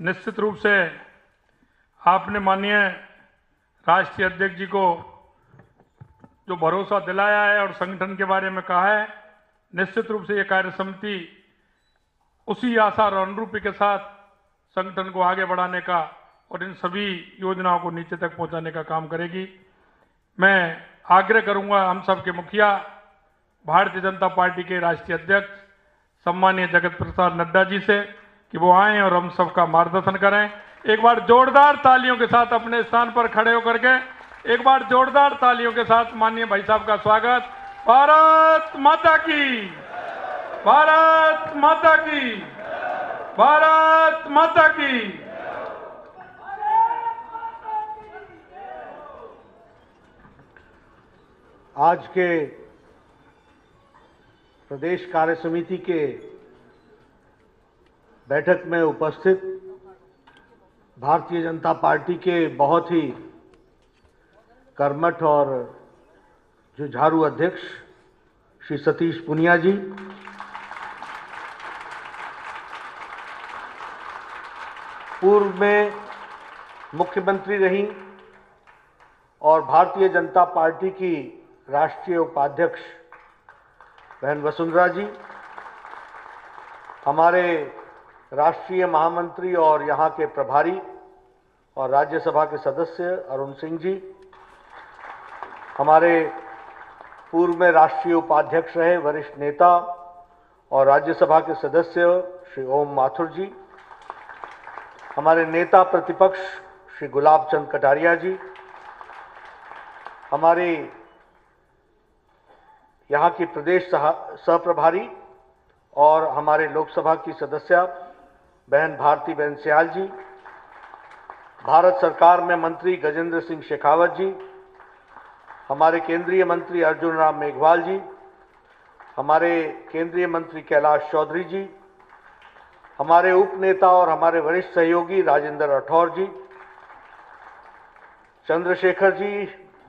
निश्चित रूप से आपने माननीय राष्ट्रीय अध्यक्ष जी को जो भरोसा दिलाया है और संगठन के बारे में कहा है, निश्चित रूप से ये कार्य समिति उसी आशा और अनुरूपी के साथ संगठन को आगे बढ़ाने का और इन सभी योजनाओं को नीचे तक पहुंचाने का काम करेगी। मैं आग्रह करूंगा हम सबके मुखिया, भारतीय जनता पार्टी के राष्ट्रीय अध्यक्ष सम्मानीय जगत प्रसाद नड्डा जी से कि वो आएं और हम सबका मार्गदर्शन करें। एक बार जोरदार तालियों के साथ अपने स्थान पर खड़े होकर के एक बार जोरदार तालियों के साथ माननीय भाई साहब का स्वागत। भारत माता की, भारत माता की, भारत माता की। आज के प्रदेश कार्य समिति के बैठक में उपस्थित भारतीय जनता पार्टी के बहुत ही कर्मठ और जुझारू अध्यक्ष श्री सतीश पुनिया जी, पूर्व में मुख्यमंत्री रहीं और भारतीय जनता पार्टी की राष्ट्रीय उपाध्यक्ष बहन वसुंधरा जी, हमारे राष्ट्रीय महामंत्री और यहाँ के प्रभारी और राज्यसभा के सदस्य अरुण सिंह जी, हमारे पूर्व में राष्ट्रीय उपाध्यक्ष रहे वरिष्ठ नेता और राज्यसभा के सदस्य श्री ओम माथुर जी, हमारे नेता प्रतिपक्ष श्री गुलाब चंद कटारिया जी, हमारे यहाँ की प्रदेश सहप्रभारी और हमारे लोकसभा की सदस्य बहन भारती बहन सियाल जी, भारत सरकार में मंत्री गजेंद्र सिंह शेखावत जी, हमारे केंद्रीय मंत्री अर्जुन राम मेघवाल जी, हमारे केंद्रीय मंत्री कैलाश चौधरी जी, हमारे उप नेता और हमारे वरिष्ठ सहयोगी राजेंद्र राठौर जी, चंद्रशेखर जी,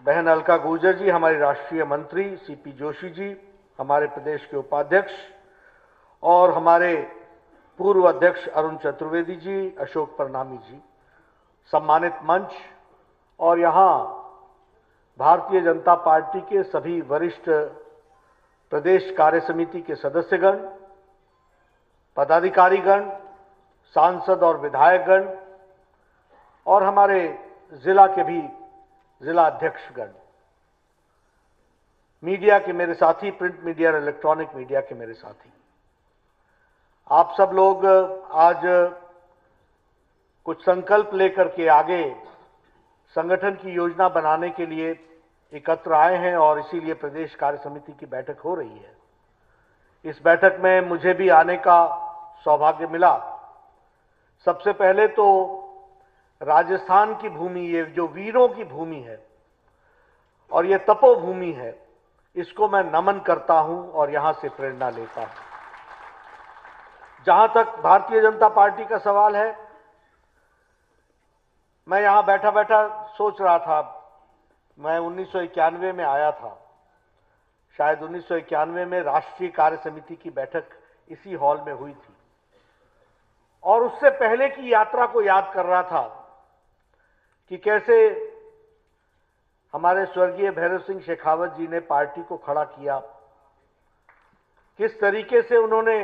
बहन अलका गुर्जर जी, हमारे राष्ट्रीय मंत्री सीपी जोशी जी, हमारे प्रदेश के उपाध्यक्ष और हमारे पूर्व अध्यक्ष अरुण चतुर्वेदी जी, अशोक परनामी जी, सम्मानित मंच और यहाँ भारतीय जनता पार्टी के सभी वरिष्ठ प्रदेश कार्य समिति के सदस्यगण, पदाधिकारीगण, सांसद और विधायकगण और हमारे जिला के भी जिला अध्यक्षगण, मीडिया के मेरे साथी, प्रिंट मीडिया और इलेक्ट्रॉनिक मीडिया के मेरे साथी, आप सब लोग आज कुछ संकल्प लेकर के आगे संगठन की योजना बनाने के लिए एकत्र आए हैं और इसीलिए प्रदेश कार्य समिति की बैठक हो रही है। इस बैठक में मुझे भी आने का सौभाग्य मिला। सबसे पहले तो राजस्थान की भूमि, ये जो वीरों की भूमि है और ये तपोभूमि है, इसको मैं नमन करता हूं और यहां से प्रेरणा लेता हूं। जहां तक भारतीय जनता पार्टी का सवाल है, मैं यहां बैठा बैठा सोच रहा था, मैं 1991 में आया था, शायद 1991 में राष्ट्रीय कार्य समिति की बैठक इसी हॉल में हुई थी और उससे पहले की यात्रा को याद कर रहा था कि कैसे हमारे स्वर्गीय भैरव सिंह शेखावत जी ने पार्टी को खड़ा किया, किस तरीके से उन्होंने,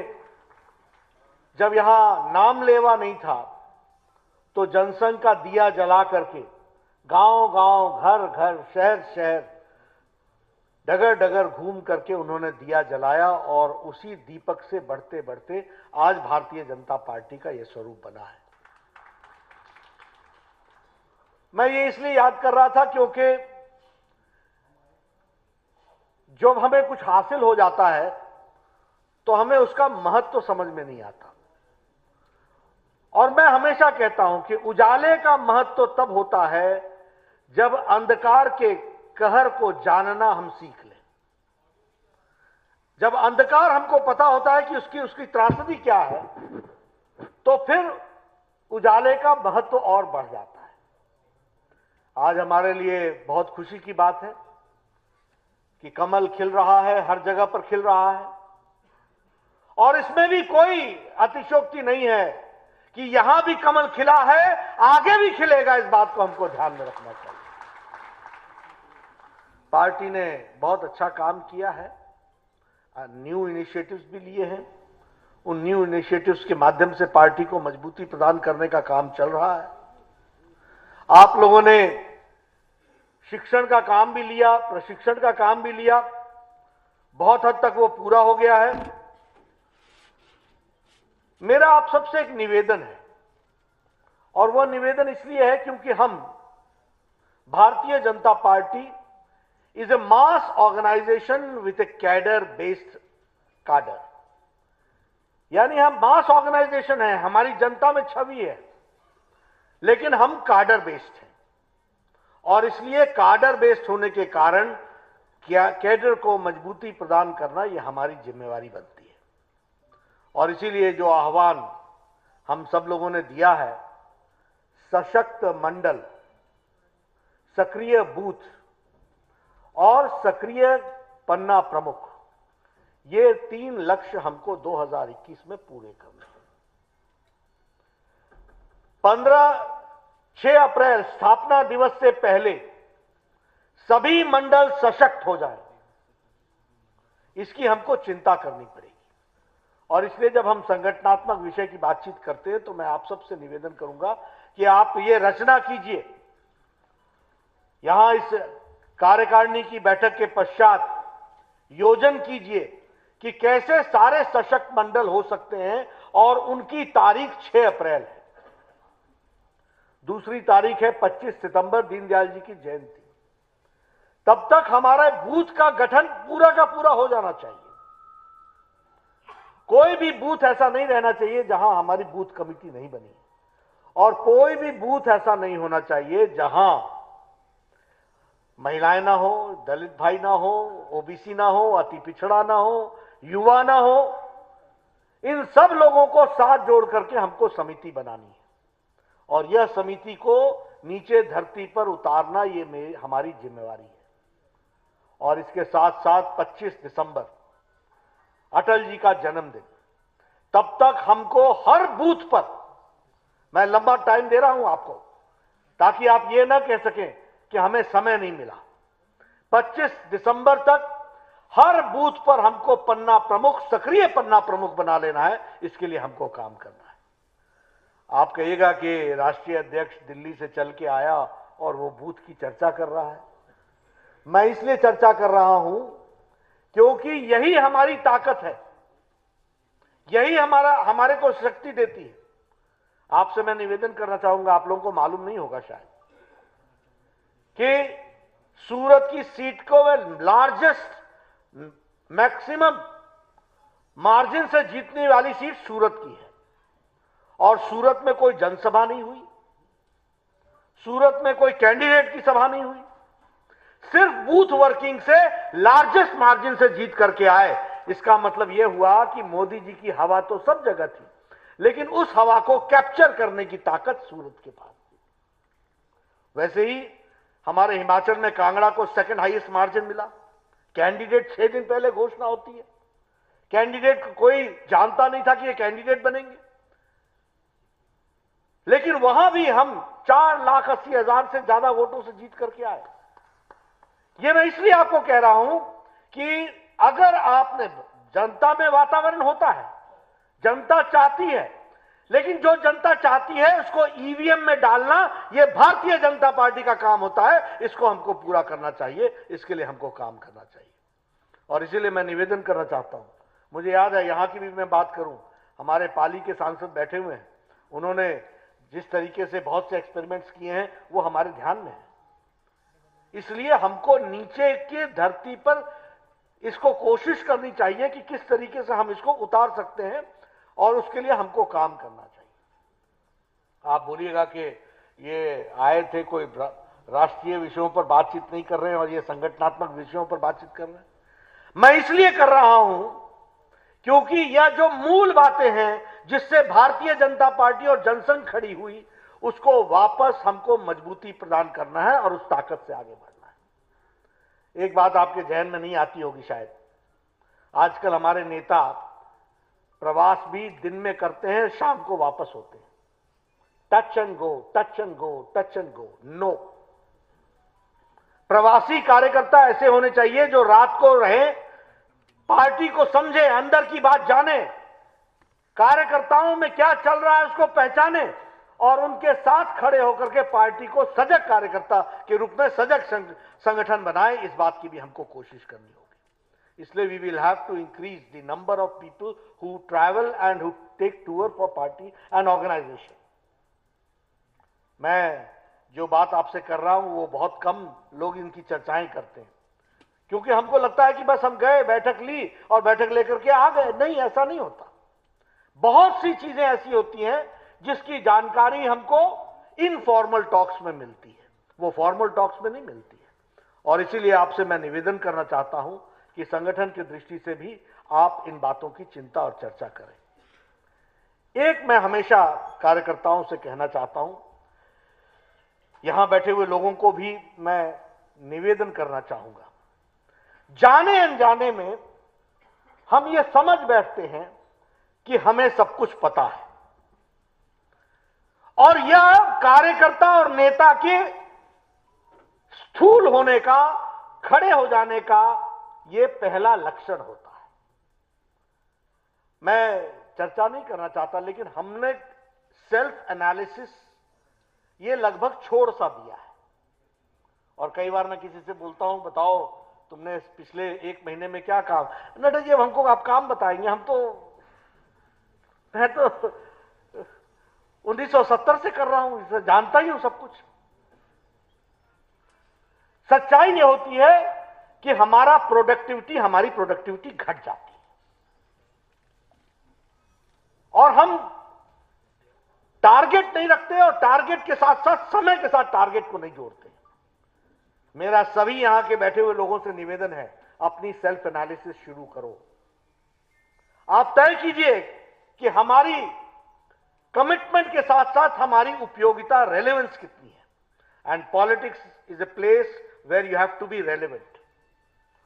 जब यहां नाम लेवा नहीं था तो जनसंघ का दिया जला करके गांव गांव, घर घर, शहर शहर, डगर डगर घूम करके उन्होंने दिया जलाया और उसी दीपक से बढ़ते बढ़ते आज भारतीय जनता पार्टी का यह स्वरूप बना है। मैं ये इसलिए याद कर रहा था क्योंकि जब हमें कुछ हासिल हो जाता है तो हमें उसका महत्व समझ में नहीं आता और मैं हमेशा कहता हूं कि उजाले का महत्व तब होता है जब अंधकार के कहर को जानना हम सीख लें। जब अंधकार हमको पता होता है कि उसकी त्रासदी क्या है, तो फिर उजाले का महत्व और बढ़ जाता है। आज हमारे लिए बहुत खुशी की बात है कि कमल खिल रहा है, हर जगह पर खिल रहा है और इसमें भी कोई अतिशयोक्ति नहीं है कि यहां भी कमल खिला है, आगे भी खिलेगा, इस बात को हमको ध्यान में रखना चाहिए। पार्टी ने बहुत अच्छा काम किया है, न्यू इनिशिएटिव्स भी लिए हैं। उन न्यू इनिशिएटिव्स के माध्यम से पार्टी को मजबूती प्रदान करने का काम चल रहा है। आप लोगों ने शिक्षण का काम भी लिया, प्रशिक्षण का काम भी लिया, बहुत हद तक वो पूरा हो गया है। मेरा आप सबसे एक निवेदन है, और वह निवेदन इसलिए है क्योंकि हम Bharatiya Janata Party is a mass organisation with a cadre based cadre, यानी हम मास ऑर्गेनाइजेशन है, हमारी जनता में छवि है, लेकिन हम काडर बेस्ड हैं। और इसलिए काडर बेस्ड होने के कारण कैडर को मजबूती प्रदान करना यह हमारी जिम्मेवारी बनती है। और इसीलिए जो आह्वान हम सब लोगों ने दिया है, सशक्त मंडल, सक्रिय बूथ और सक्रिय पन्ना प्रमुख, ये 3 लक्ष्य हमको 2021 में पूरे करने हैं। 6 अप्रैल स्थापना दिवस से पहले सभी मंडल सशक्त हो जाए, इसकी हमको चिंता करनी पड़ेगी। और इसलिए जब हम संगठनात्मक विषय की बातचीत करते हैं तो मैं आप सबसे निवेदन करूंगा कि आप ये रचना कीजिए, यहां इस कार्यकारिणी की बैठक के पश्चात योजन कीजिए कि कैसे सारे सशक्त मंडल हो सकते हैं, और उनकी तारीख 6 अप्रैल है। दूसरी तारीख है 25 सितंबर, दीनदयाल जी की जयंती। तब तक हमारा बूथ का गठन पूरा का पूरा हो जाना चाहिए। कोई भी बूथ ऐसा नहीं रहना चाहिए जहां हमारी बूथ कमेटी नहीं बनी, और कोई भी बूथ ऐसा नहीं होना चाहिए जहां महिलाएं ना हो, दलित भाई ना हो, ओबीसी ना हो, अति पिछड़ा ना हो, युवा ना हो। इन सब लोगों को साथ जोड़ करके हमको समिति बनानी है, और यह समिति को नीचे धरती पर उतारना ये हमारी जिम्मेवारी है। और इसके साथ साथ 25 दिसंबर अटल जी का जन्मदिन, तब तक हमको हर बूथ पर, मैं लंबा टाइम दे रहा हूं आपको ताकि आप ये ना कह सकें कि हमें समय नहीं मिला, 25 दिसंबर तक हर बूथ पर हमको पन्ना प्रमुख, सक्रिय पन्ना प्रमुख बना लेना है। इसके लिए हमको काम करना है। आप कहिएगा कि राष्ट्रीय अध्यक्ष दिल्ली से चल के आया और वो बूथ की चर्चा कर रहा है। मैं इसलिए चर्चा कर रहा हूं क्योंकि यही हमारी ताकत है, यही हमारे को शक्ति देती है। आपसे मैं निवेदन करना चाहूंगा, आप लोगों को मालूम नहीं होगा शायद, कि सूरत की सीट को लार्जेस्ट मैक्सिमम मार्जिन से जीतने वाली सीट सूरत की है, और सूरत में कोई जनसभा नहीं हुई, सूरत में कोई कैंडिडेट की सभा नहीं हुई, सिर्फ बूथ वर्किंग से लार्जेस्ट मार्जिन से जीत करके आए। इसका मतलब यह हुआ कि मोदी जी की हवा तो सब जगह थी, लेकिन उस हवा को कैप्चर करने की ताकत सूरत के पास थी। वैसे ही हमारे हिमाचल में कांगड़ा को सेकंड हाईएस्ट मार्जिन मिला। कैंडिडेट 6 दिन पहले घोषणा होती है, कैंडिडेट को कोई जानता नहीं था कि ये कैंडिडेट बनेंगे, लेकिन वहां भी हम 4,80,000 से ज्यादा वोटों से जीत करके आए। ये मैं इसलिए आपको कह रहा हूं कि अगर आपने, जनता में वातावरण होता है, जनता चाहती है, लेकिन जो जनता चाहती है उसको ईवीएम में डालना, यह भारतीय जनता पार्टी का काम होता है। इसको हमको पूरा करना चाहिए, इसके लिए हमको काम करना चाहिए। और इसीलिए मैं निवेदन करना चाहता हूं, मुझे याद है, यहां की भी मैं बात करूं, हमारे पाली के सांसद बैठे हुए हैं, उन्होंने जिस तरीके से बहुत से एक्सपेरिमेंट्स किए हैं वो हमारे ध्यान में है। इसलिए हमको नीचे की धरती पर इसको कोशिश करनी चाहिए कि किस तरीके से हम इसको उतार सकते हैं, और उसके लिए हमको काम करना चाहिए। आप बोलिएगा कि ये आए थे, कोई राष्ट्रीय विषयों पर बातचीत नहीं कर रहे हैं और ये संगठनात्मक विषयों पर बातचीत कर रहे हैं। मैं इसलिए कर रहा हूं क्योंकि यह जो मूल बातें हैं जिससे भारतीय जनता पार्टी और जनसंघ खड़ी हुई, उसको वापस हमको मजबूती प्रदान करना है और उस ताकत से आगे बढ़ना है। एक बात आपके जहन में नहीं आती होगी शायद, आजकल हमारे नेता प्रवास भी दिन में करते हैं, शाम को वापस होते हैं। Touch and go, touch and go, touch and go, no. प्रवासी कार्यकर्ता ऐसे होने चाहिए जो रात को रहे, पार्टी को समझे, अंदर की बात जाने, कार्यकर्ताओं में क्या चल रहा है उसको पहचाने और उनके साथ खड़े होकर के पार्टी को सजग कार्यकर्ता के रूप में सजग संगठन बनाए। इस बात की भी हमको कोशिश करनी होगी। इसलिए we will have to increase the number of people who travel and who take tour for party and organisation. मैं जो बात आपसे कर रहा हूं वो बहुत कम लोग इनकी चर्चाएं करते हैं, क्योंकि हमको लगता है कि बस हम गए, बैठक ली और बैठक लेकर के आ गए। नहीं, ऐसा नहीं होता। बहुत सी चीजें ऐसी होती हैं जिसकी जानकारी हमको इनफॉर्मल टॉक्स में मिलती है, वो फॉर्मल टॉक्स में नहीं मिलती है। और इसीलिए आपसे मैं निवेदन करना चाहता हूं कि संगठन की दृष्टि से भी आप इन बातों की चिंता और चर्चा करें। एक मैं हमेशा कार्यकर्ताओं से कहना चाहता हूं, यहां बैठे हुए लोगों को भी मैं निवेदन करना चाहूंगा, जाने अनजाने में हम ये समझ बैठते हैं कि हमें सब कुछ पता है, और यह कार्यकर्ता और नेता के स्थूल होने का, खड़े हो जाने का यह पहला लक्षण होता है। मैं चर्चा नहीं करना चाहता, लेकिन हमने सेल्फ एनालिसिस ये लगभग छोड़ सा दिया है। और कई बार मैं किसी से बोलता हूं, बताओ तुमने पिछले 1 महीने में क्या काम, नड्डा जी हमको आप काम बताएंगे, मैं तो 1970 से कर रहा हूं, इसे जानता ही हूं सब कुछ। सच्चाई ये होती है कि हमारी प्रोडक्टिविटी घट जाती है और हम टारगेट नहीं रखते, और टारगेट के साथ साथ समय के साथ टारगेट को नहीं जोड़ते। मेरा सभी यहां के बैठे हुए लोगों से निवेदन है, अपनी सेल्फ एनालिसिस शुरू करो। आप तय कीजिए कि हमारी कमिटमेंट के साथ साथ हमारी उपयोगिता, रेलेवेंस कितनी है। And politics is a place where you have to be relevant.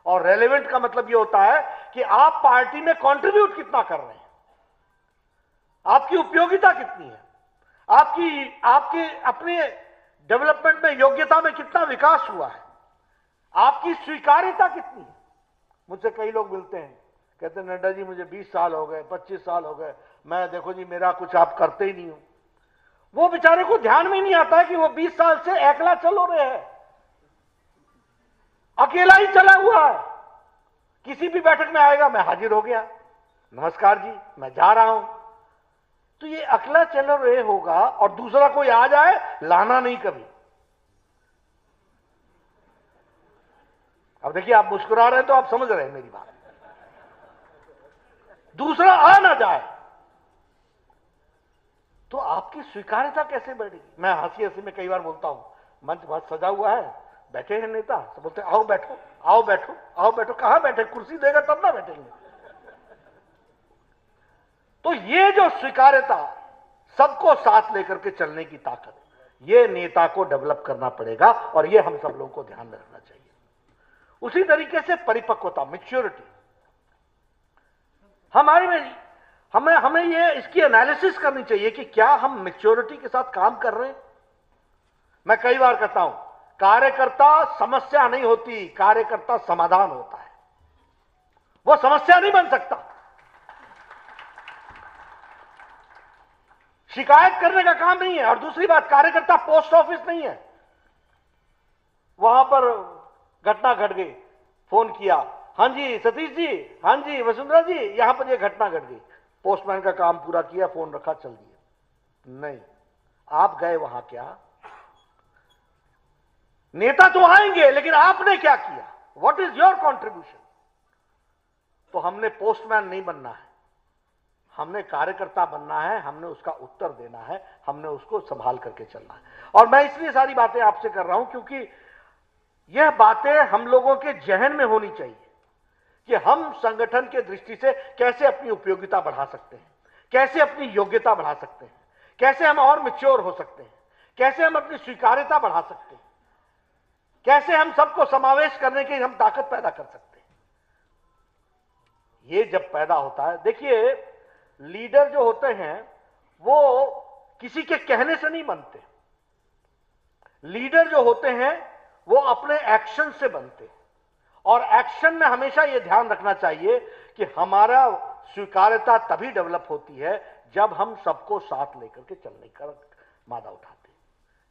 और रेलेवेंट का मतलब यह होता है कि आप पार्टी में कंट्रीब्यूट कितना कर रहे हैं, आपकी उपयोगिता कितनी है, आपकी अपने डेवलपमेंट में, योग्यता में कितना विकास हुआ है, आपकी स्वीकार्यता कितनी है। मुझसे कई लोग मिलते हैं, कहते हैं नड्डा जी मुझे 20 साल हो गए, 25 साल हो गए, मैं देखो जी मेरा कुछ आप करते ही नहीं हो। वो बेचारे को ध्यान में नहीं आता है कि वो 20 साल से एकला चल हो रहे हैं, अकेला ही चला हुआ है। किसी भी बैठक में आएगा, मैं हाजिर हो गया, नमस्कार जी, मैं जा रहा हूं। तो ये अकेला चल रहे होगा और दूसरा कोई आ जाए, लाना नहीं कभी। अब देखिए आप मुस्कुरा रहे हैं तो आप समझ रहे हैं मेरी बात। दूसरा आ ना जाए तो आपकी स्वीकार्यता कैसे बढ़ेगी। मैं हंसी हंसी में कई बार बोलता हूं, मंच बहुत सजा हुआ है, बैठे हैं नेता, तो बोलते आओ बैठो, आओ बैठो, आओ बैठो। कहां बैठे, कुर्सी देगा तब ना बैठेंगे। तो ये जो स्वीकार्यता, सबको साथ लेकर के चलने की ताकत, ये नेता को डेवलप करना पड़ेगा और ये हम सब लोगों को ध्यान में रखना चाहिए। उसी तरीके से परिपक्वता, मैच्योरिटी, हमें ये इसकी एनालिसिस करनी चाहिए कि क्या हम मैच्योरिटी के साथ काम कर रहे हैं। मैं कई बार कहता हूं, कार्यकर्ता समस्या नहीं होती, कार्यकर्ता समाधान होता है। वो समस्या नहीं बन सकता। शिकायत करने का काम नहीं है। और दूसरी बात, कार्यकर्ता पोस्ट ऑफिस नहीं है। वहां पर घटना घट गई, फोन किया, हां जी सतीश जी, हां जी वसुंधरा जी, यहां पर यह घटना घट गई, पोस्टमैन का काम पूरा किया, फोन रखा, चल दिया। नहीं, आप गए वहां, क्या नेता तो आएंगे, लेकिन आपने क्या किया, व्हाट इज योर कंट्रीब्यूशन। तो हमने पोस्टमैन नहीं बनना है, हमने कार्यकर्ता बनना है, हमने उसका उत्तर देना है, हमने उसको संभाल करके चलना है। और मैं इसलिए सारी बातें आपसे कर रहा हूं क्योंकि यह बातें हम लोगों के जहन में होनी चाहिए कि हम संगठन के दृष्टि से कैसे अपनी उपयोगिता बढ़ा सकते हैं, कैसे अपनी योग्यता बढ़ा सकते हैं, कैसे हम और मैच्योर हो सकते हैं, कैसे हम अपनी स्वीकार्यता बढ़ा सकते हैं, कैसे हम सबको समावेश करने की हम ताकत पैदा कर सकते हैं। ये जब पैदा होता है, देखिए लीडर जो होते हैं वो किसी के कहने से नहीं बनते। लीडर जो होते हैं वो अपने एक्शन से बनते हैं, और एक्शन में हमेशा यह ध्यान रखना चाहिए कि हमारा स्वीकार्यता तभी डेवलप होती है जब हम सबको साथ लेकर के चलने का मादा उठाते हैं।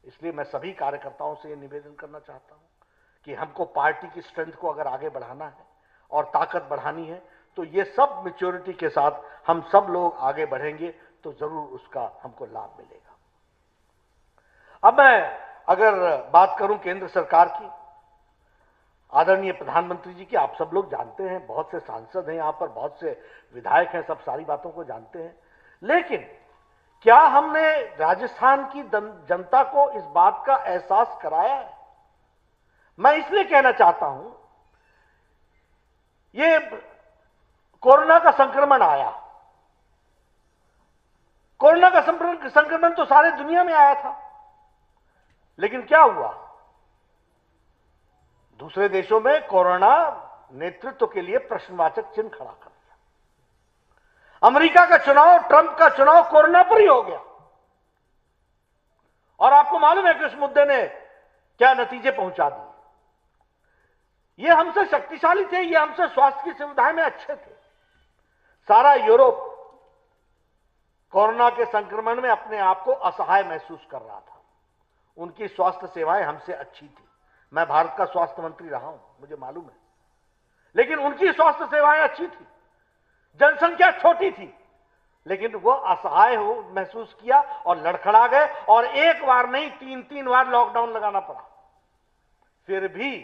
इसलिए मैं सभी कार्यकर्ताओं से यह निवेदन करना चाहता हूं कि हमको पार्टी की स्ट्रेंथ को अगर आगे बढ़ाना है और ताकत बढ़ानी है तो ये सब मैच्योरिटी के साथ हम सब लोग आगे बढ़ेंगे तो जरूर उसका हमको लाभ मिलेगा। अब मैं अगर बात करूं केंद्र सरकार की, आदरणीय प्रधानमंत्री जी की आप सब लोग जानते हैं, बहुत से सांसद हैं यहां पर, बहुत से विधायक हैं, सब सारी बातों को जानते हैं। लेकिन क्या हमने राजस्थान की जनता को इस बात का एहसास कराया है? मैं इसलिए कहना चाहता हूं, ये कोरोना का संक्रमण आया, कोरोना का संक्रमण तो सारे दुनिया में आया था, लेकिन क्या हुआ? दूसरे देशों में कोरोना नेतृत्व के लिए प्रश्नवाचक चिन्ह खड़ा कर दिया। अमेरिका का चुनाव, ट्रंप का चुनाव कोरोना पर ही हो गया, और आपको मालूम है कि उस मुद्दे ने क्या नतीजे पहुंचा दिए। ये हमसे शक्तिशाली थे, ये हमसे स्वास्थ्य की सुविधाएं में अच्छे थे। सारा यूरोप कोरोना के संक्रमण में अपने आप को असहाय महसूस कर रहा था। उनकी स्वास्थ्य सेवाएं हमसे अच्छी थी। मैं भारत का स्वास्थ्य मंत्री रहा हूं, मुझे मालूम है, लेकिन उनकी स्वास्थ्य सेवाएं अच्छी थी, जनसंख्या छोटी थी, लेकिन वो असहाय हो महसूस किया और लड़खड़ा गए, और एक बार नहीं 3-3 बार लॉकडाउन लगाना पड़ा। फिर भी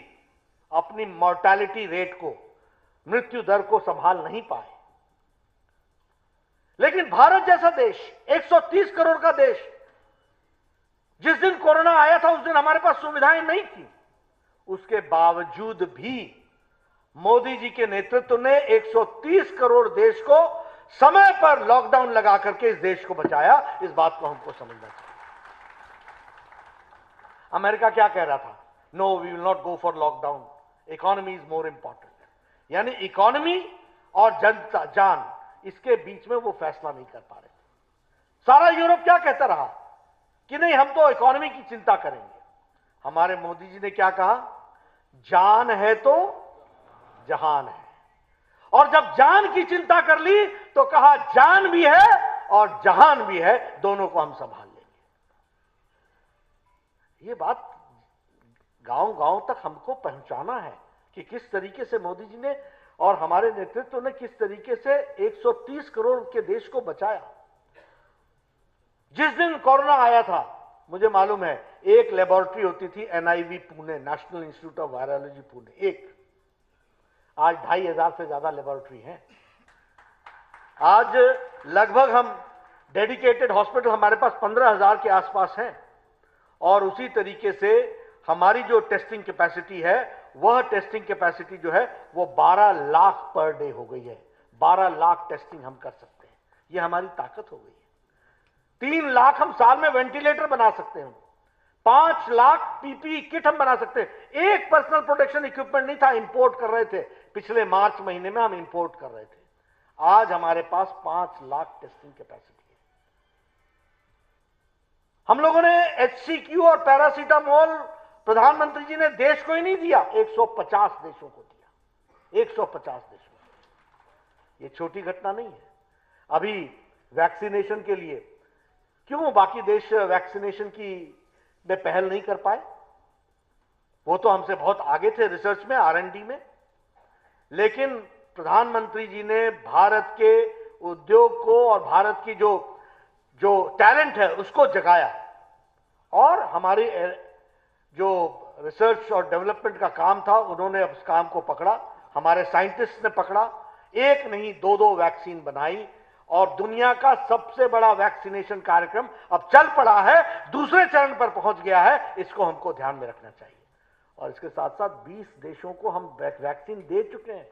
अपनी मॉर्टैलिटी रेट को, मृत्यु दर को संभाल नहीं पाए। लेकिन भारत जैसा देश, 130 करोड़ का देश, जिस दिन कोरोना आया था उस दिन हमारे पास सुविधाएं नहीं थी, उसके बावजूद भी मोदी जी के नेतृत्व ने 130 करोड़ देश को समय पर लॉकडाउन लगा करके इस देश को बचाया। इस बात को हमको समझना चाहिए। अमेरिका क्या कह रहा था? No, we will not go for lockdown, economy is more important. यानी इकोनॉमी और जनता जान, इसके बीच में वो फैसला नहीं कर पा रहे थे। सारा यूरोप क्या कहता रहा कि नहीं, हम तो इकोनॉमी की चिंता करेंगे। हमारे मोदी जी ने क्या कहा? जान है तो जहान है। और जब जान की चिंता कर ली तो कहा जान भी है और जहान भी है, दोनों को हम संभाल लेंगे। ये बात गांव गांव तक हमको पहुंचाना है कि किस तरीके से मोदी जी ने और हमारे नेतृत्व ने किस तरीके से 130 करोड़ के देश को बचाया। जिस दिन कोरोना आया था, मुझे मालूम है, एक लेबोरेटरी होती थी NIV Pune, national institute of virology Pune, एक। आज 2500 से ज्यादा लेबोरेटरी हैं। आज लगभग हम डेडिकेटेड हॉस्पिटल हमारे पास 15,000 के आसपास हैं, और उसी तरीके से हमारी जो टेस्टिंग कैपेसिटी है, वह टेस्टिंग कैपेसिटी जो है वो 12 लाख पर डे हो गई है। 12 लाख टेस्टिंग हम कर सकते हैं, ये हमारी ताकत हो गई है। 3 लाख हम साल में वेंटिलेटर बना सकते हैं, 5 लाख PPE किट हम बना सकते हैं। एक पर्सनल प्रोटेक्शन इक्विपमेंट नहीं था, इंपोर्ट कर रहे थे। पिछले मार्च महीने में हम इंपोर्ट कर रहे थे। आज हमारे पास 5 लाख टेस्टिंग कैपेसिटी है। हम लोगों ने HCQ और पैरासीटामोल प्रधानमंत्री जी ने देश को ही नहीं दिया, 150 देशों को दिया। 150 देशों को। ये छोटी घटना नहीं है। अभी वैक्सीनेशन के लिए क्यों बाकी देश वैक्सीनेशन की में पहल नहीं कर पाए? वो तो हमसे बहुत आगे थे रिसर्च में, R&D में। लेकिन प्रधानमंत्री जी ने भारत के उद्योग को और भारत की जो टैलेंट है उसको जगाया, और हमारी जो रिसर्च और डेवलपमेंट का काम था उन्होंने उस काम को पकड़ा, हमारे साइंटिस्ट ने पकड़ा। एक नहीं 2-2 वैक्सीन बनाई, और दुनिया का सबसे बड़ा वैक्सीनेशन कार्यक्रम अब चल पड़ा है, दूसरे चरण पर पहुंच गया है। इसको हमको ध्यान में रखना चाहिए। और इसके साथ साथ 20 देशों को हम वैक्सीन दे चुके हैं।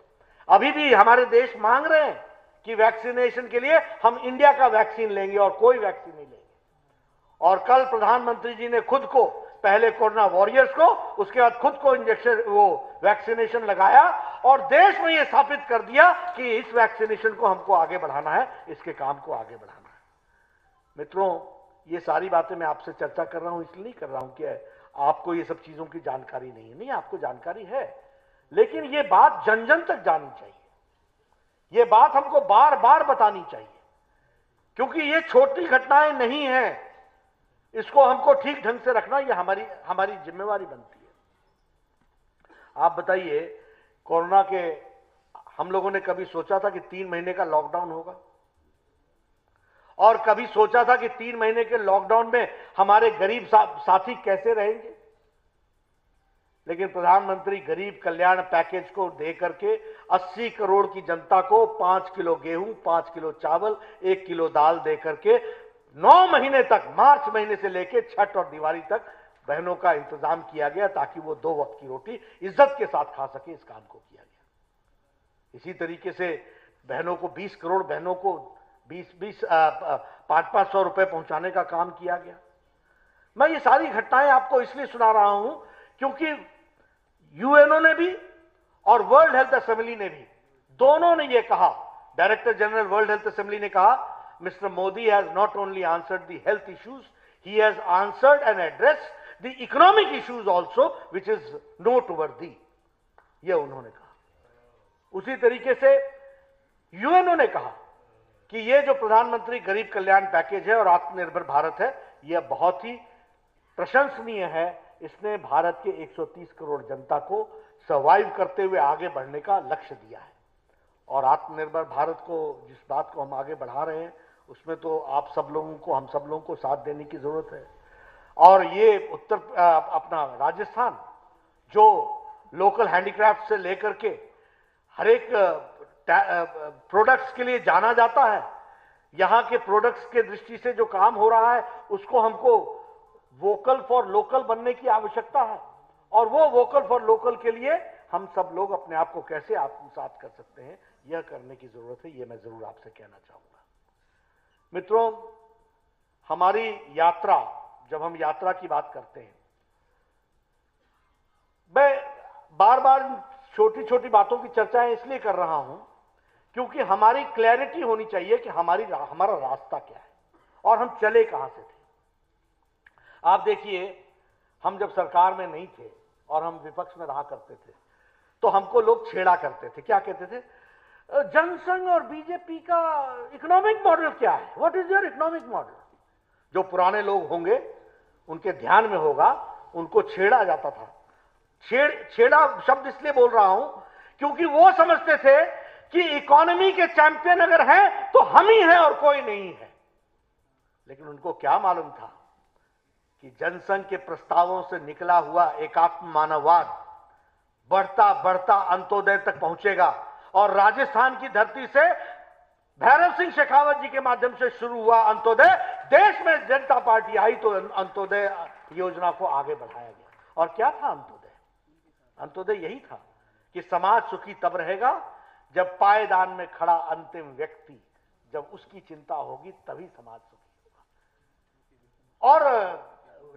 अभी भी हमारे देश मांग रहे हैं कि वैक्सीनेशन के लिए हम इंडिया का वैक्सीन लेंगे और कोई वैक्सीन नहीं लेंगे। और कल प्रधानमंत्री जी ने खुद को, पहले कोरोना वॉरियर्स को, उसके बाद खुद को इंजेक्शन, वो वैक्सीनेशन लगाया, और देश में यह स्थापित कर दिया कि इस वैक्सीनेशन को हमको आगे बढ़ाना है, इसके काम को आगे बढ़ाना है। मित्रों, ये सारी बातें मैं आपसे चर्चा कर रहा हूं इसलिए नहीं कर रहा हूं कि आपको ये सब चीजों की जानकारी नहीं है, नहीं, आपको जानकारी है, लेकिन ये बात जन जन तक जानी चाहिए, ये बात हमको बार बार बतानी चाहिए, क्योंकि ये छोटी घटनाएं नहीं हैं, इसको हमको ठीक ढंग से रखना ये हमारी जिम्मेवारी बनती है। आप बताइए, कोरोना के हम लोगों ने कभी सोचा था कि 3 महीने का लॉकडाउन होगा, और कभी सोचा था कि 3 महीने के लॉकडाउन में हमारे गरीब साथी कैसे रहेंगे? लेकिन प्रधानमंत्री गरीब कल्याण पैकेज को दे करके 80 करोड़ की जनता को 5 किलो गेहूं, 5 किलो चावल, 1 किलो दाल दे करके 9 महीने तक, मार्च महीने से लेकर छठ और दिवाली तक बहनों का इंतजाम किया गया ताकि वो 2 वक्त की रोटी इज्जत के साथ खा सके। इस काम को किया गया। इसी तरीके से बहनों को 20 करोड़ बहनों को 500-500 रुपए पहुंचाने का काम किया गया। मैं ये सारी घटनाएं आपको इसलिए सुना रहा हूं क्योंकि यूएनओ ने भी और वर्ल्ड हेल्थ असेंबली ने भी, दोनों ने ये कहा, director general world health assembly ने कहा, mister Modi has not only answered the health issues, he has answered and addressed the economic issues also which is noteworthy, ये उन्होंने कहा। उसी तरीके से यूएनओ ने कहा कि ये जो प्रधानमंत्री गरीब कल्याण पैकेज है और आत्मनिर्भर भारत है, यह बहुत ही प्रशंसनीय है। इसने भारत के 130 करोड़ जनता को सर्वाइव करते हुए आगे बढ़ने का लक्ष्य दिया है। और आत्मनिर्भर भारत को, जिस बात को हम आगे बढ़ा रहे हैं, उसमें तो आप सब लोगों को, हम सब लोगों को साथ देने की जरूरत है। और ये अपना राजस्थान जो लोकल हैंडीक्राफ्ट से लेकर के हर एक प्रोडक्ट्स के लिए जाना जाता है, यहां के प्रोडक्ट्स के दृष्टि से जो काम हो रहा है उसको हमको वोकल फॉर लोकल बनने की आवश्यकता है। और वो वोकल फॉर लोकल के लिए हम सब लोग अपने आप को कैसे आत्मसात कर सकते हैं, यह करने की जरूरत है। यह मैं जरूर आपसे कहना चाहूंगा। मित्रों, हमारी यात्रा, जब हम यात्रा की बात करते हैं, मैं बार बार छोटी छोटी बातों की चर्चाएं इसलिए कर रहा हूं क्योंकि हमारी क्लैरिटी होनी चाहिए कि हमारा रास्ता क्या है और हम चले कहां से थे। आप देखिए, हम जब सरकार में नहीं थे और हम विपक्ष में रहा करते थे तो हमको लोग छेड़ा करते थे। क्या कहते थे? जनसंघ और बीजेपी का इकोनॉमिक मॉडल क्या है? What is your economic model? जो पुराने लोग होंगे उनके ध्यान में होगा, उनको छेड़ा जाता था। छेड़ा शब्द इसलिए बोल रहा हूं क्योंकि वो समझते थे कि इकोनॉमी के चैंपियन अगर हैं तो हम ही हैं और कोई नहीं है। लेकिन उनको क्या मालूम था कि जनसंघ के प्रस्तावों से निकला हुआ एकात्म मानववाद बढ़ता बढ़ता अंत्योदय तक पहुंचेगा। और राजस्थान की धरती से भैरव सिंह शेखावत जी के माध्यम से शुरू हुआ अंत्योदय, देश में जनता पार्टी आई तो अंत्योदय योजना को आगे बढ़ाया गया। और क्या था अंत्योदय? अंत्योदय यही था कि समाज सुखी तब रहेगा जब पायदान में खड़ा अंतिम व्यक्ति, जब उसकी चिंता होगी तभी समाज सुखी होगा। और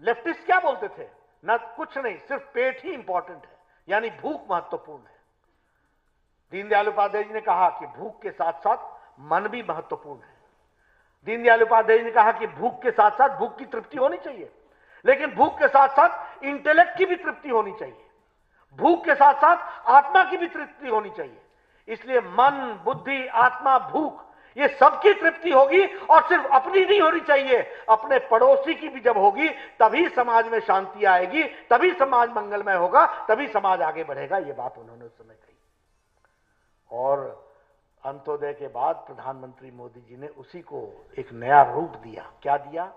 लेफ्टिस्ट क्या बोलते थे? ना कुछ नहीं, सिर्फ पेट ही इंपॉर्टेंट है, यानी भूख महत्वपूर्ण है। दीनदयाल उपाध्याय जी ने कहा कि भूख के साथ साथ मन भी महत्वपूर्ण है। दीनदयाल उपाध्याय जी ने कहा कि भूख के साथ साथ भूख की तृप्ति होनी चाहिए, लेकिन भूख के साथ साथ इंटेलेक्ट की भी तृप्ति होनी चाहिए, भूख के साथ साथ आत्मा की भी तृप्ति होनी चाहिए। इसलिए मन, बुद्धि, आत्मा, भूख, ये सबकी तृप्ति होगी और सिर्फ अपनी नहीं होनी चाहिए, अपने पड़ोसी की भी जब होगी तभी समाज में शांति आएगी, तभी समाज मंगलमय होगा, तभी समाज आगे बढ़ेगा। ये बात उन्होंने उस समय कही। और अंत्योदय के बाद प्रधानमंत्री मोदी जी ने उसी को एक नया रूप दिया। क्या दिया?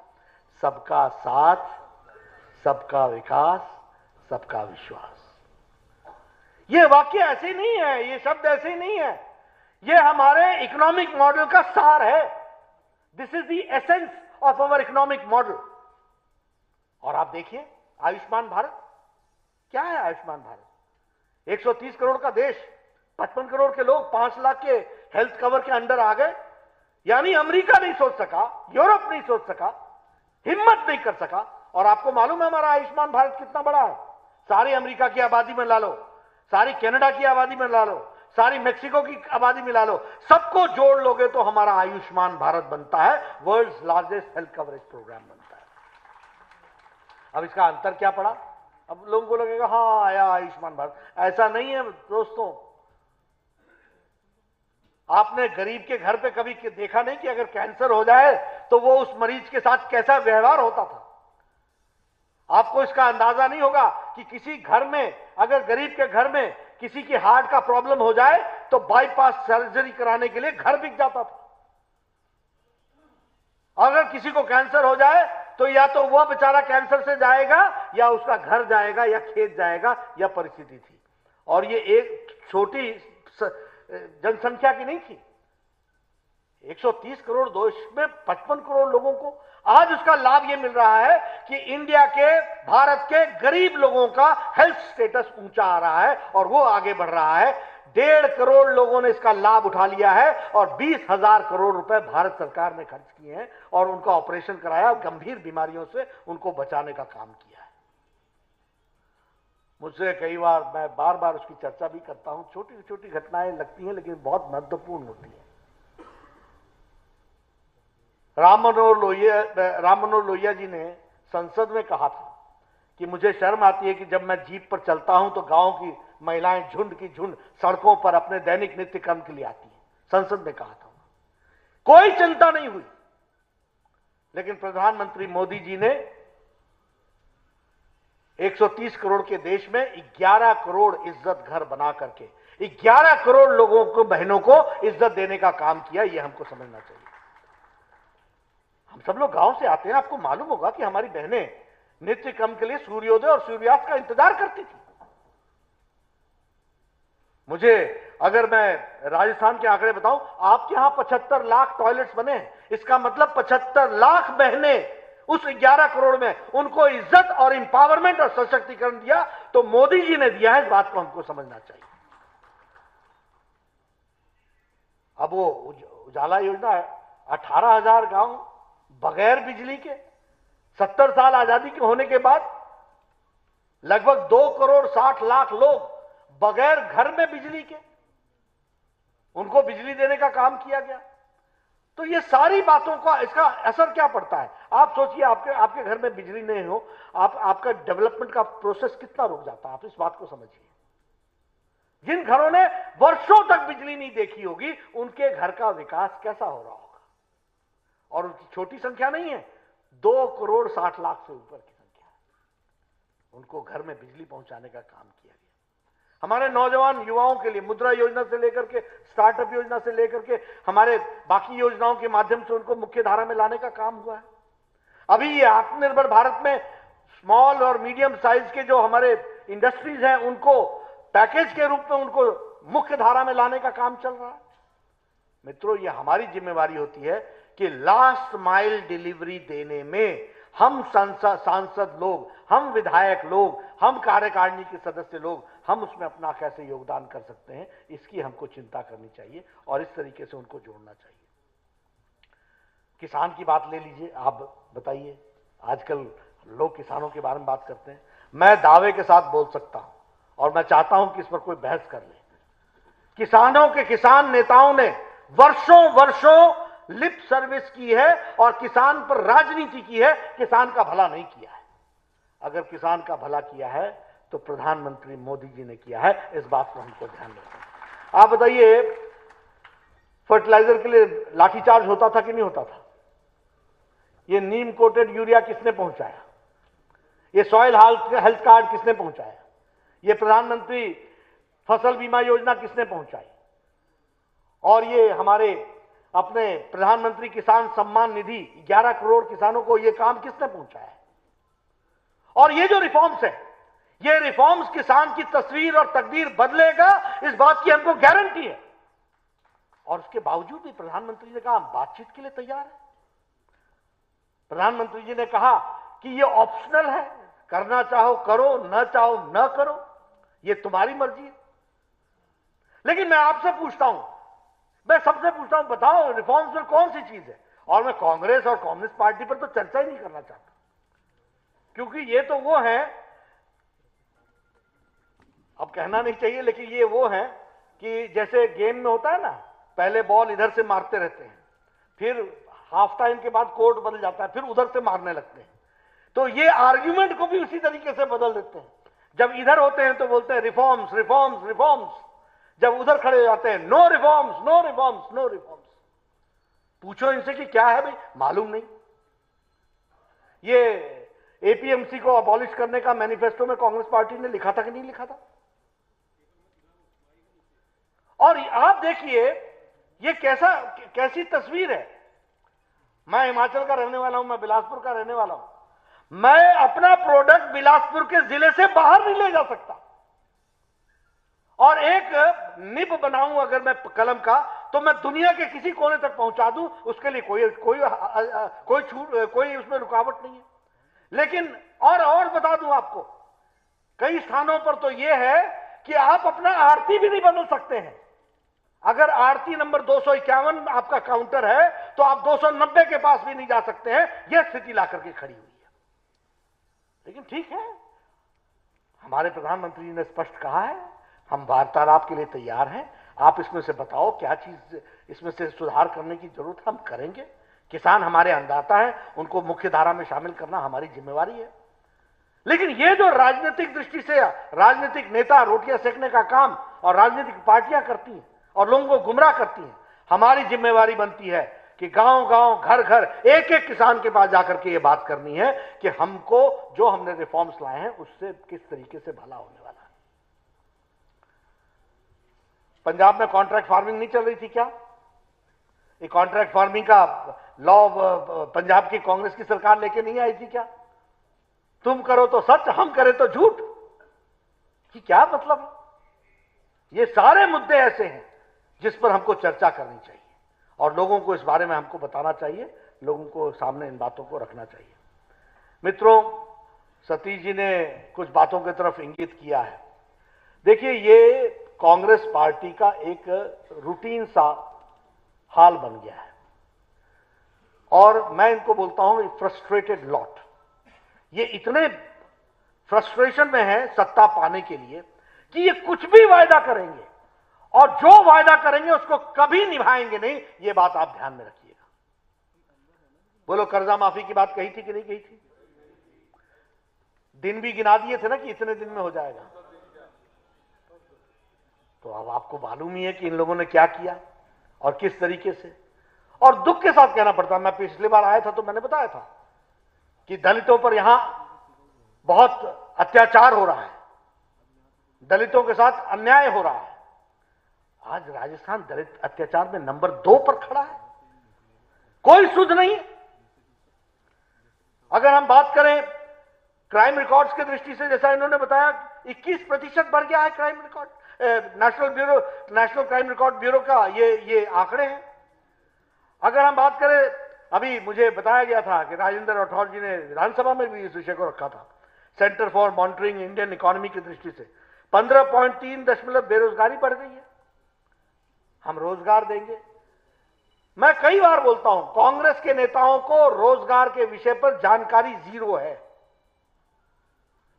सबका साथ, सबका विकास, सबका विश्वास। ये वाक्य ऐसे नहीं है, ये शब्द ऐसे ही नहीं है, ये हमारे इकोनॉमिक मॉडल का सार है। This is the essence of our economic model. और आप देखिए, आयुष्मान भारत क्या है? आयुष्मान भारत 130 करोड़ का देश, 55 करोड़ के लोग 5 लाख के हेल्थ कवर के अंडर आ गए। यानी अमेरिका नहीं सोच सका, यूरोप नहीं सोच सका, हिम्मत नहीं कर सका। और आपको मालूम है हमारा आयुष्मान भारत कितना बड़ा है? सारी अमेरिका की आबादी में ला लो, सारी कनाडा की आबादी में ला लो, सारी मेक्सिको की आबादी में ला लो, सबको जोड़ लोगे तो हमारा आयुष्मान भारत बनता है, world's largest health coverage programme बनता है। अब इसका अंतर क्या पड़ा? अब लोगों को लगेगा हाँ आया आयुष्मान भारत। ऐसा नहीं है दोस्तों। आपने गरीब के घर पे कभी देखा नहीं कि अगर कैंसर हो जाए तो वो उस मरीज के साथ कैसा व्यवहार होता था? आपको इसका अंदाजा नहीं होगा कि किसी घर में, अगर गरीब के घर में किसी की हार्ट का प्रॉब्लम हो जाए तो बाईपास सर्जरी कराने के लिए घर बिक जाता था। अगर किसी को कैंसर हो जाए तो या तो वह बेचारा कैंसर से जाएगा या उसका घर जाएगा या खेत जाएगा, या परिस्थिति थी। और ये एक छोटी जनसंख्या की नहीं थी। 130 करोड़ देश में 55 करोड़ लोगों को आज उसका लाभ यह मिल रहा है कि इंडिया के, भारत के गरीब लोगों का हेल्थ स्टेटस ऊंचा आ रहा है और वो आगे बढ़ रहा है। 1.5 करोड़ लोगों ने इसका लाभ उठा लिया है और 20,000 करोड़ रुपए भारत सरकार ने खर्च किए हैं और उनका ऑपरेशन कराया, गंभीर बीमारियों से उनको बचाने का काम किया है। मुझसे कई बार, मैं बार बार उसकी चर्चा भी करता हूं, छोटी छोटी घटनाएं लगती हैं लेकिन बहुत महत्वपूर्ण होती है। राम मनोहर लोहिया जी ने संसद में कहा था कि मुझे शर्म आती है कि जब मैं जीप पर चलता हूं तो गांव की महिलाएं झुंड की झुंड सड़कों पर अपने दैनिक नित्य कर्म के लिए आती हैं। संसद में कहा था, कोई चिंता नहीं हुई। लेकिन प्रधानमंत्री मोदी जी ने 130 करोड़ के देश में 11 करोड़ इज्जत घर बना करके 11 करोड़ लोगों को, बहनों को इज्जत देने का काम किया। यह हमको समझना चाहिए। हम सब लोग गांव से आते हैं, आपको मालूम होगा कि हमारी बहनें नित्य कर्म के लिए सूर्योदय और सूर्यास्त का इंतजार करती थी। मुझे, अगर मैं राजस्थान के आंकड़े बताऊं, आपके यहां 75 लाख टॉयलेट्स बने हैं, इसका मतलब 75 लाख बहनें उस 11 करोड़ में उनको इज्जत और इंपावरमेंट और सशक्तिकरण दिया, तो मोदी जी ने दिया है। इस बात को हमको समझना चाहिए। अब वो उजाला योजना 18,000 गांव बगैर बिजली के, 70 साल आजादी के होने के बाद लगभग 2 करोड़ 60 लाख लोग बगैर घर में बिजली के, उनको बिजली देने का काम किया गया। तो ये सारी बातों का, इसका असर क्या पड़ता है? आप सोचिए, आपके घर में बिजली नहीं हो, आपका डेवलपमेंट का प्रोसेस कितना रुक जाता है। आप इस बात को समझिए। जिन घरों ने वर्षों तक बिजली नहीं देखी होगी, उनके घर का विकास कैसा हो रहा होगा? और उनकी छोटी संख्या नहीं है, 2 करोड़ 60 लाख से ऊपर की संख्या है। उनको घर में बिजली पहुंचाने का काम किया गया। हमारे नौजवान युवाओं के लिए मुद्रा योजना से लेकर के, स्टार्टअप योजना से लेकर के, हमारे बाकी योजनाओं के माध्यम से उनको मुख्य धारा में लाने का काम हुआ है। अभी ये आत्मनिर्भर भारत में स्मॉल और मीडियम साइज के जो हमारे इंडस्ट्रीज हैं, उनको पैकेज के रूप में उनको मुख्य धारा में लाने का काम चल रहा है। मित्रों, ये हमारी जिम्मेवारी होती है कि लास्ट माइल डिलीवरी देने में हम सांसद लोग, हम विधायक लोग, हम कार्यकारिणी के सदस्य लोग, हम उसमें अपना कैसे योगदान कर सकते हैं, इसकी हमको चिंता करनी चाहिए और इस तरीके से उनको जोड़ना चाहिए। किसान की बात ले लीजिए। आप बताइए, आजकल लोग किसानों के बारे में बात करते हैं। मैं दावे के साथ बोल सकता हूं और मैं चाहता हूं कि इस पर कोई बहस कर ले। किसानों के, किसान नेताओं ने वर्षों लिप सर्विस की है और किसान पर राजनीति की है, किसान का भला नहीं किया है। अगर किसान का भला किया है तो प्रधानमंत्री मोदी जी ने किया है। इस बात को हमको ध्यान रखना है। आप बताइए, फर्टिलाइजर के लिए लाठीचार्ज होता था कि नहीं होता था? ये नीम कोटेड यूरिया किसने पहुंचाया? ये सॉइल हेल्थ कार्ड किसने पहुंचाया? ये प्रधानमंत्री फसल बीमा योजना किसने पहुंचाई? और ये हमारे अपने प्रधानमंत्री किसान सम्मान निधि 11 करोड़ किसानों को ये काम किसने पहुंचाया है? और ये जो रिफॉर्म्स है, ये रिफॉर्म्स किसान की तस्वीर और तकदीर बदलेगा, इस बात की हमको गारंटी है। और उसके बावजूद भी प्रधानमंत्री ने कहा बातचीत के लिए तैयार है। प्रधानमंत्री जी ने कहा कि ये ऑप्शनल है, करना चाहो करो, न चाहो न करो, ये तुम्हारी मर्जी है। लेकिन मैं आपसे पूछता हूं, मैं सबसे पूछता हूं, बताओ रिफॉर्म्स में कौन सी चीज है? और मैं कांग्रेस और कम्युनिस्ट पार्टी पर तो चर्चा ही नहीं करना चाहता, क्योंकि ये तो वो है, अब कहना नहीं चाहिए, लेकिन ये वो है कि जैसे गेम में होता है ना, पहले बॉल इधर से मारते रहते हैं, फिर हाफ टाइम के बाद कोर्ट बदल जाता है, फिर उधर से मारने लगते हैं, तो ये आर्ग्यूमेंट को भी उसी तरीके से बदल देते हैं। जब इधर होते हैं तो बोलते हैं रिफॉर्म्स रिफॉर्म्स रिफॉर्म्स, जब उधर खड़े हो जाते हैं no reforms no reforms no reforms. पूछो इनसे कि क्या है भाई, मालूम नहीं। ये एपीएमसी को अबॉलिश करने का मैनिफेस्टो में कांग्रेस पार्टी ने लिखा था कि नहीं लिखा था? और आप देखिए ये कैसी तस्वीर है। मैं हिमाचल का रहने वाला हूं, मैं बिलासपुर का रहने वाला हूं। मैं अपना प्रोडक्ट बिलासपुर के जिले से बाहर नहीं ले जा सकता, और एक निब बनाऊं अगर मैं कलम का, तो मैं दुनिया के किसी कोने तक पहुंचा दूं, उसके लिए कोई उसमें रुकावट नहीं है। लेकिन और बता दूं आपको, कई स्थानों पर तो यह है कि आप अपना आरती भी नहीं बदल सकते हैं। अगर आरती नंबर 251 आपका काउंटर है तो आप 290 के पास भी नहीं जा सकते हैं। यह स्थिति लाकर के खड़ी हुई है। लेकिन ठीक है, हमारे प्रधानमंत्री ने स्पष्ट कहा है हम वार्तालाप के लिए तैयार हैं। आप इसमें से बताओ क्या चीज इसमें से सुधार करने की जरूरत है, हम करेंगे। किसान हमारे अन्नदाता हैं, उनको मुख्य धारा में शामिल करना हमारी जिम्मेवारी है। लेकिन ये जो राजनीतिक दृष्टि से राजनीतिक नेता रोटियां सेकने का काम और राजनीतिक पार्टियां करती हैं और लोगों को गुमराह करती हैं, हमारी जिम्मेवारी बनती है कि गांव-गांव, घर-घर, एक-एक किसान के पास जाकर के ये बात करनी है कि हमको जो हमने रिफॉर्म्स लाए हैं उससे किस तरीके से भला होने वाला है। पंजाब में कॉन्ट्रैक्ट फार्मिंग नहीं चल रही थी क्या? ये कॉन्ट्रैक्ट फार्मिंग का लॉ पंजाब की कांग्रेस की सरकार लेके नहीं आई थी क्या? तुम करो तो सच, हम करें तो झूठ, कि क्या मतलब? ये सारे मुद्दे ऐसे हैं जिस पर हमको चर्चा करनी चाहिए और लोगों को इस बारे में हमको बताना चाहिए, लोगों को सामने इन बातों को रखना चाहिए। मित्रों, सतीश जी ने कुछ बातों की तरफ इंगित किया है। देखिए, ये कांग्रेस पार्टी का एक रूटीन सा हाल बन गया है और मैं इनको बोलता हूं फ्रस्ट्रेटेड लॉट। ये इतने फ्रस्ट्रेशन में है सत्ता पाने के लिए कि ये कुछ भी वायदा करेंगे और जो वायदा करेंगे उसको कभी निभाएंगे नहीं। ये बात आप ध्यान में रखिएगा। बोलो, कर्जा माफी की बात कही थी कि नहीं कही थी? दिन भी गिना दिए थे ना कि इतने दिन में हो जाएगा। तो अब आपको मालूम ही है कि इन लोगों ने क्या किया और किस तरीके से। और दुख के साथ कहना पड़ता है, मैं पिछली बार आया था तो मैंने बताया था कि दलितों पर यहां बहुत अत्याचार हो रहा है, दलितों के साथ अन्याय हो रहा है। आज राजस्थान दलित अत्याचार में नंबर 2 पर खड़ा है, कोई सुध नहीं है। अगर हम बात करें क्राइम रिकॉर्ड्स की दृष्टि से, जैसा इन्होंने बताया 21% बढ़ गया है crime record. National crime record bureau का ये आंकड़े हैं। अगर हम बात करें, अभी मुझे बताया गया था कि राजेंद्र राठौर जी ने विधानसभा में भी इस विषय को रखा था, centre for monitoring Indian economy की दृष्टि से 15.3 बेरोजगारी बढ़ गई है। हम रोजगार देंगे। मैं कई बार बोलता हूं, कांग्रेस के नेताओं को रोजगार के विषय पर जानकारी जीरो है।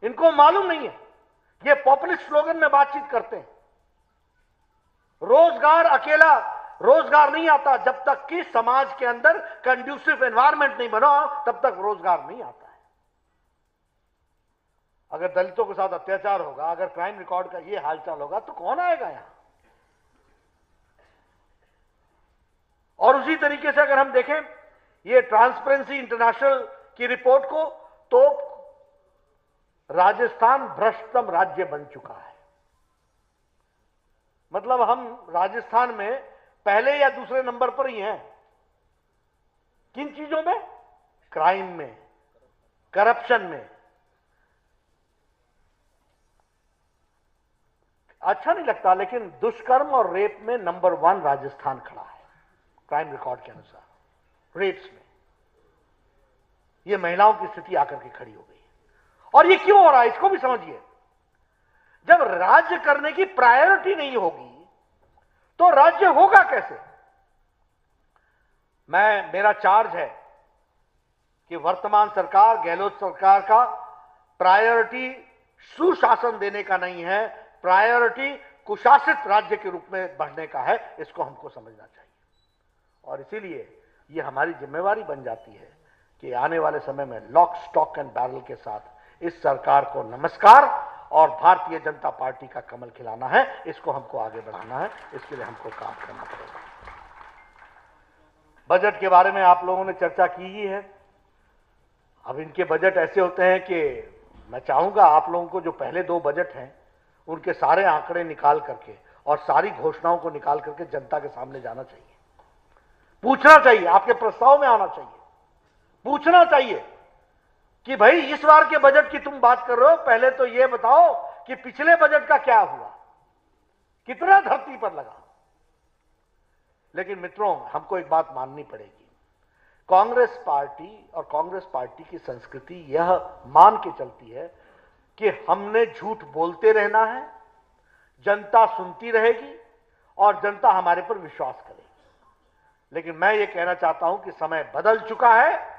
इनको मालूम नहीं है, ये पॉपुलिस्ट स्लोगन में बातचीत करते हैं। रोजगार अकेला रोजगार नहीं आता जब तक कि समाज के अंदर कंड्यूसिव एनवायरनमेंट नहीं बना, तब तक रोजगार नहीं आता है। अगर दलितों के साथ अत्याचार होगा, अगर क्राइम रिकॉर्ड का ये हालचाल होगा, तो कौन आएगा यहां? और उसी तरीके से अगर हम देखें ये ट्रांसपेरेंसी इंटरनेशनल की रिपोर्ट को, तो राजस्थान भ्रष्टतम राज्य बन चुका है। मतलब हम राजस्थान में पहले या दूसरे नंबर पर ही हैं। किन चीजों में? क्राइम में, करप्शन में। अच्छा नहीं लगता, लेकिन दुष्कर्म और रेप में नंबर 1 राजस्थान खड़ा है क्राइम रिकॉर्ड के अनुसार। रेप्स में यह महिलाओं की स्थिति आकर के खड़ी हो गई है। और ये क्यों हो रहा है, इसको भी समझिए। जब राज्य करने की प्रायोरिटी नहीं होगी तो राज्य होगा कैसे? मेरा चार्ज है कि वर्तमान सरकार, गहलोत सरकार का प्रायोरिटी सुशासन देने का नहीं है, प्रायोरिटी कुशासित राज्य के रूप में बढ़ने का है। इसको हमको समझना चाहिए और इसीलिए ये हमारी जिम्मेवारी बन जाती है कि आने वाले समय में लॉक स्टॉक एंड बैरल के साथ इस सरकार को नमस्कार और भारतीय जनता पार्टी का कमल खिलाना है। इसको हमको आगे बढ़ाना है, इसके लिए हमको काम करना पड़ेगा। बजट के बारे में आप लोगों ने चर्चा की ही है। अब इनके बजट ऐसे होते हैं कि मैं चाहूंगा आप लोगों को जो पहले 2 बजट हैं उनके सारे आंकड़े निकाल करके और सारी घोषणाओं को निकाल करके जनता के सामने जाना चाहिए, पूछना चाहिए, आपके प्रस्ताव में आना चाहिए, पूछना चाहिए कि भाई इस बार के बजट की तुम बात कर रहे हो, पहले तो यह बताओ कि पिछले बजट का क्या हुआ, कितना धरती पर लगा। लेकिन मित्रों, हमको एक बात माननी पड़ेगी, कांग्रेस पार्टी और कांग्रेस पार्टी की संस्कृति यह मान के चलती है कि हमने झूठ बोलते रहना है, जनता सुनती रहेगी और जनता हमारे पर विश्वास करेगी। लेकिन मैं ये कहना चाहता हूं कि समय बदल चुका है।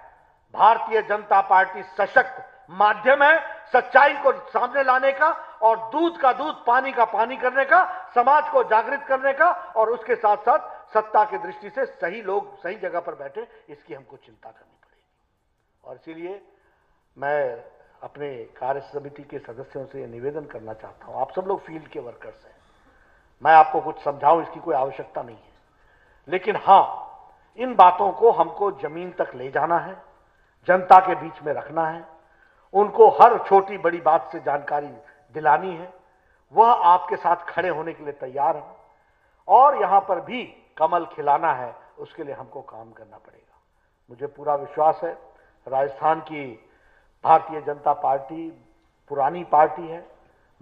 भारतीय जनता पार्टी सशक्त माध्यम है सच्चाई को सामने लाने का और दूध का दूध, पानी का पानी करने का, समाज को जागृत करने का, और उसके साथ साथ सत्ता की दृष्टि से सही लोग सही जगह पर बैठे, इसकी हमको चिंता करनी पड़ेगी। और इसीलिए मैं अपने कार्य समिति के सदस्यों से यह निवेदन करना चाहता हूं, आप सब लोग फील्ड के वर्कर्स हैं, मैं आपको कुछ समझाऊं इसकी कोई आवश्यकता नहीं है, लेकिन हां, इन बातों को हमको जमीन तक ले जाना है, जनता के बीच में रखना है, उनको हर छोटी बड़ी बात से जानकारी दिलानी है। वह आपके साथ खड़े होने के लिए तैयार है और यहां पर भी कमल खिलाना है, उसके लिए हमको काम करना पड़ेगा। मुझे पूरा विश्वास है राजस्थान की भारतीय जनता पार्टी पुरानी पार्टी है,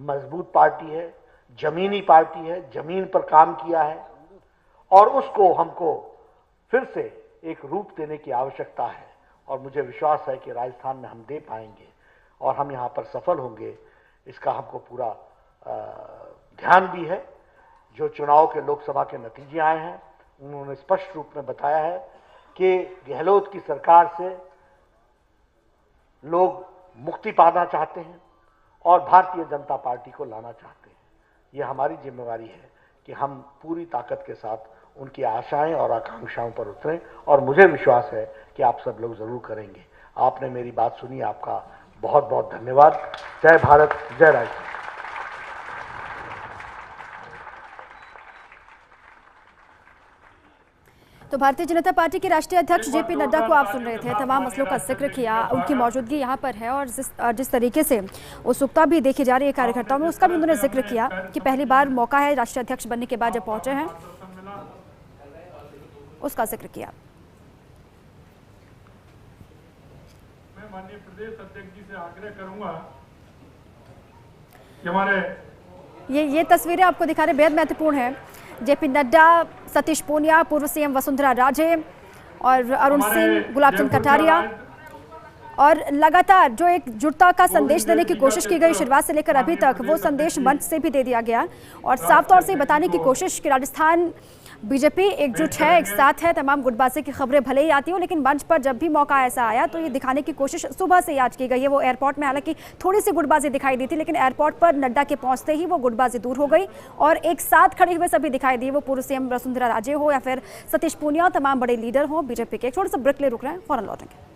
मजबूत पार्टी है, जमीनी पार्टी है, जमीन पर काम किया है और उसको हमको फिर से एक रूप देने की आवश्यकता है। और मुझे विश्वास है कि राजस्थान में हम दे पाएंगे और हम यहां पर सफल होंगे, इसका हमको पूरा ध्यान भी है। जो चुनाव के लोकसभा के नतीजे आए हैं उन्होंने स्पष्ट रूप में बताया है कि गहलोत की सरकार से लोग मुक्ति पाना चाहते हैं और भारतीय जनता पार्टी को लाना चाहते हैं। यह हमारी जिम्मेवारी है कि हम पूरी ताकत के साथ उनकी आशाएं और आकांक्षाओं पर उतरें और मुझे विश्वास है कि आप सब लोग जरूर करेंगे। आपने मेरी बात सुनी, आपका बहुत बहुत धन्यवाद। जय भारत, जय राजस्थान। तो भारतीय जनता पार्टी के राष्ट्रीय अध्यक्ष जेपी नड्डा को आप सुन रहे थे, तमाम मसलों का जिक्र किया, उनकी मौजूदगी यहाँ पर है और जिस तरीके से उत्सुकता भी देखी जा रही है कार्यकर्ताओं में, उसका भी उन्होंने जिक्र किया कि पहली बार मौका है राष्ट्रीय अध्यक्ष बनने के बाद जब पहुंचे हैं, उसका जिक्र किया। मैं माननीय प्रदेश अध्यक्ष जी से आग्रह करूंगा कि हमारे ये तस्वीरें आपको दिखा रहे बेहद महत्वपूर्ण है। जेपी नड्डा, सतीश पूनिया, पूर्व सीएम वसुंधरा राजे और अरुण सिंह, गुलाब चंद कटारिया, और लगातार जो एक जुटता का संदेश देने की कोशिश की गई शुरुआत से लेकर अभी तक, वो संदेश मंच से भी दे दिया गया और साफ तौर से बताने की कोशिश कि राजस्थान बीजेपी एकजुट है, एक साथ है। तमाम गुटबाजी की खबरें भले ही आती हो, लेकिन मंच पर जब भी मौका ऐसा आया तो ये दिखाने की कोशिश सुबह से आज की गई है। वो एयरपोर्ट में हालांकि थोड़ी सी गुटबाजी दिखाई दी थी, लेकिन एयरपोर्ट पर नड्डा के पहुंचते ही वो गुटबाजी दूर हो गई और एक साथ खड़े हुए सभी दिखाई दिए, वो पूर्व सीएम वसुंधरा राजे हो या फिर सतीश पूनिया, तमाम बड़े लीडर हो बीजेपी के। एक छोटा सा ब्रेक ले रुक रहे हैं, फौरन लौटेंगे।